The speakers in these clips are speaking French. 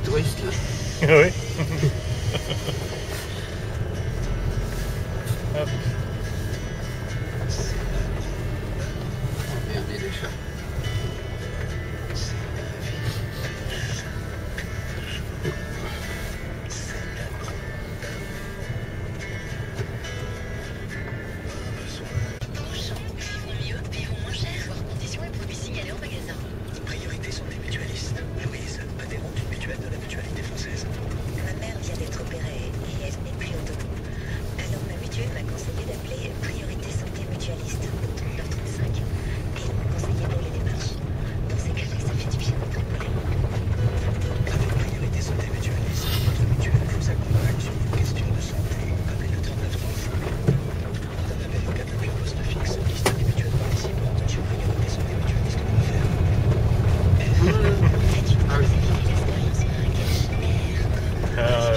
touristes là. Oui. Hop. Regardez les chats. Priorité santé mutualiste. Louise, adhérente d'une mutuelle de la mutualité française. Ma mère vient d'être opérée et elle n'est plus autonome. Alors ma mutuelle m'a conseillé d'appeler Priorité Santé Mutualiste au 3935 et ils m'ont conseillé pour les démarches. Dans ces cas-là, ça fait du bien d'être épaulé. Avec Priorité santé mutualiste, votre mutuelle vous accompagne sur vos questions de santé. Appelez le 3935. D'un appel au 4 depuis un poste fixe, liste des mutuelles participantes sur prioritésantémutualiste.fr. Faites une Ah oui. expérience Marrakech.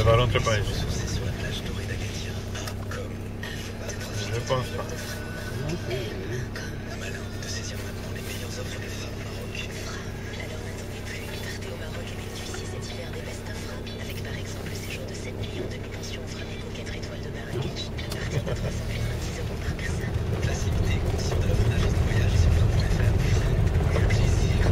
Ballon de pêche. Ressourcés sur la plage dorée d'Agadir. Je pense pas. Malin de saisir maintenant les meilleures offres des femmes au Maroc. Alors n'attendez plus, partez au Maroc et bénéficiez cet hiver des best offres avec par exemple le séjour de 7 millions de pension Frameco 4 étoiles de Marrakech à partir de 390 € par personne. Facilité, conditions de l'offre d'agence de voyage et sur femme.fr. Le plaisir.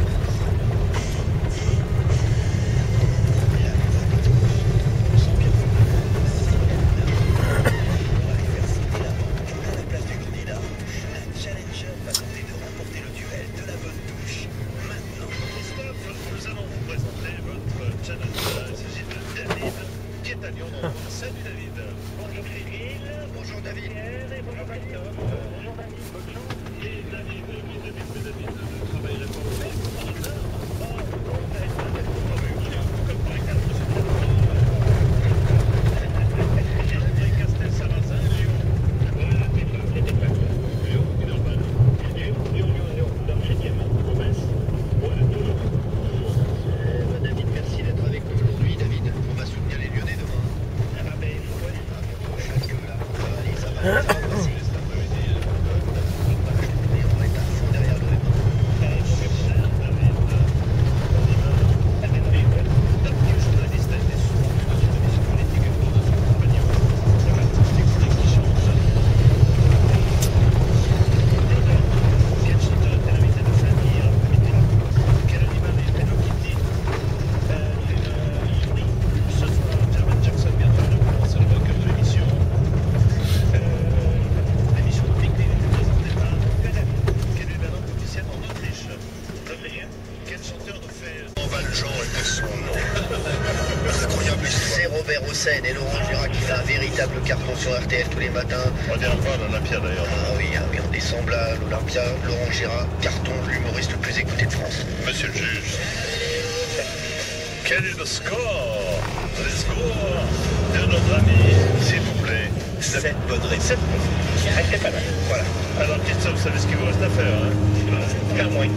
Challenger va tenter de remporter le duel de la bonne touche. Maintenant, Christophe, nous allons vous présenter votre challenger. Il s'agit de David, qui est à Lyon. Salut David. Bonjour Cyril. Bonjour David. Et bonjour Christophe. Bonjour David. Bonjour. Et David, travaillerait pour vous par hasard. Comme par exemple, André Castel-Sarrazin, Lyon. Voilà, les déplacements. Lyon, Villeurbanne. Lyon, dans le 7e, Promesse. Voilà, toujours. David, merci d'être avec nous aujourd'hui. David, on va soutenir les Lyonnais demain. Ah ben, il faut aller. Chaque là. Allez, ça va passer. Et on va être à fond derrière le et Laurent Gérard qui fait un véritable carton sur RTL tous les matins. On est encore à l'Olympia d'ailleurs. Ah oui, on descend là, l'Olympia, Laurent Gérard, carton, l'humoriste le plus écouté de France. Monsieur le juge, quel est le score? Le score de notre ami, s'il vous plaît. 7 bonnes réponses. 7 bonnes. C'est pas mal. Voilà. Alors Christophe, vous savez ce qu'il vous reste à faire, hein? Qu'un moins.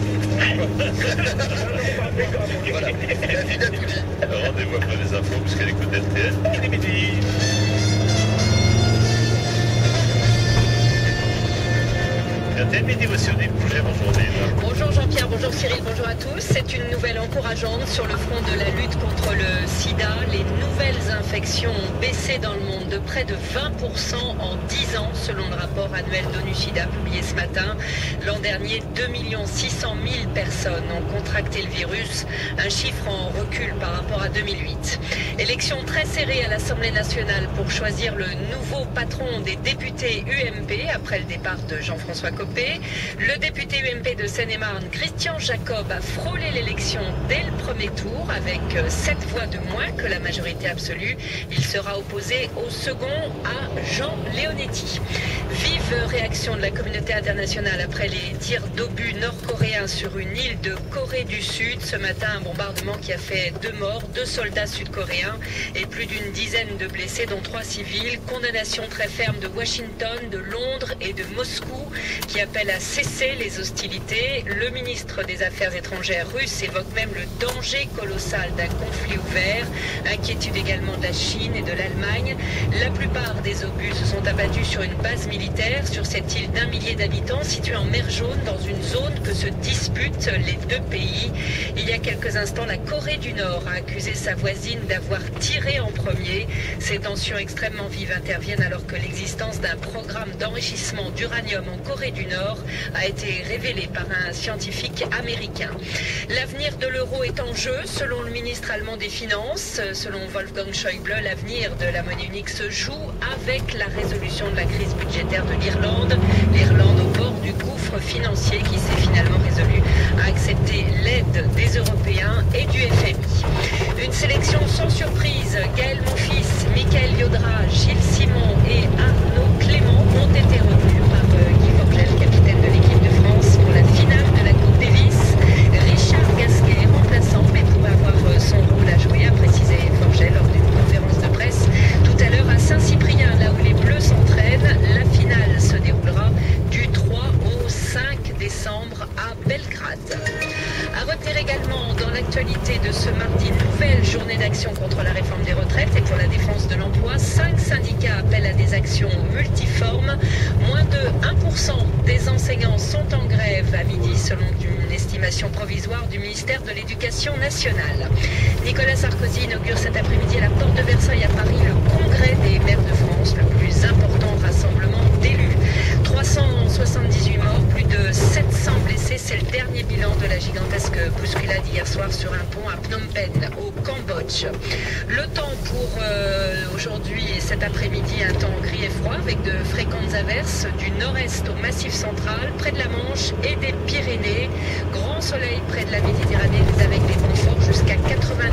Voilà. David a tout dit. Rendez-vous après les infos, puisqu'elle écoute RTL. RTL Midi, voici Odile Pouget, bonjour Odile. Bonjour Jean-Pierre, bonjour Cyril, bonjour à tous. C'est une nouvelle encourageante sur le front de la lutte contre le sida. Les nouvelles infections ont baissé dans le monde de près de 20% en 10 ans, selon le rapport annuel d'ONU-SIDA publié ce matin. L'an dernier, 2 600 000 personnes ont contracté le virus, un chiffre en recul par rapport à 2008. Élection très serrée à l'Assemblée nationale pour choisir le nouveau patron des députés UMP après le départ de Jean-François Copé. Le député UMP de Seine-et-Marne, Christian Jacob, a frôlé l'élection dès le premier tour avec 7 voix de moins que la majorité absolue. Il sera opposé au second à Jean Leonetti. Vive réaction de la communauté internationale après les tirs d'obus nord-coréens sur une île de Corée du Sud. Ce matin, un bombardement qui a fait 2 morts, 2 soldats sud-coréens et plus d'une dizaine de blessés, dont 3 civils. Condamnation très ferme de Washington, de Londres et de Moscou qui appellent à cesser les hostilités. Le ministre ministre des Affaires étrangères russe évoque même le danger colossal d'un conflit ouvert. Inquiétude également de la Chine et de l'Allemagne. La plupart des obus se sont abattus sur une base militaire sur cette île d'1 millier d'habitants située en mer Jaune dans une zone que se disputent les deux pays. Il y a quelques instants, la Corée du Nord a accusé sa voisine d'avoir tiré en premier. Ces tensions extrêmement vives interviennent alors que l'existence d'un programme d'enrichissement d'uranium en Corée du Nord a été révélée par un scientifique américain. L'avenir de l'euro est en jeu, selon le ministre allemand des Finances. Selon Wolfgang Schäuble, l'avenir de la monnaie unique se joue avec la résolution de la crise budgétaire de l'Irlande. L'Irlande au bord du gouffre financier qui s'est finalement résolu à accepter l'aide des Européens et du FMI. Une sélection sans surprise. Gaël Monfils, Michael Yodra, Gilles Simon et Arnaud Clément ont été retenus par Guy Forgel, capitaine de l'équipe de France, pour la finale de la Coupe Davis. Richard Gasquet, remplaçant, mais pourrait avoir son rôle à jouer, a précisé Forgel lors d'une conférence de presse tout à l'heure à Saint-Cyprien, là où les Bleus s'entraînent. La finale se déroulera du 3 au 5 décembre à Belgrade. À retenir également dans l'actualité de ce mardi, nouvelle journée d'action contre la réforme des retraites et pour la défense de l'emploi. 5 syndicats appellent à des actions multiformes. Moins de 1% des enseignants sont en grève à midi selon une estimation provisoire du ministère de l'Éducation nationale. Nicolas Sarkozy inaugure cet après-midi à la porte de Versailles à Paris le congrès des maires de France, le plus important rassemblement d'élus. 378 morts, plus de 700 blessés, c'est le dernier bilan de la gigantesque bousculade hier soir sur un pont à Phnom Penh, au Cambodge. Le temps pour aujourd'hui et cet après-midi, un temps gris et froid avec de fréquentes averses du nord-est au massif central, près de la Manche et des Pyrénées. Grand soleil près de la Méditerranée avec des vents forts jusqu'à 80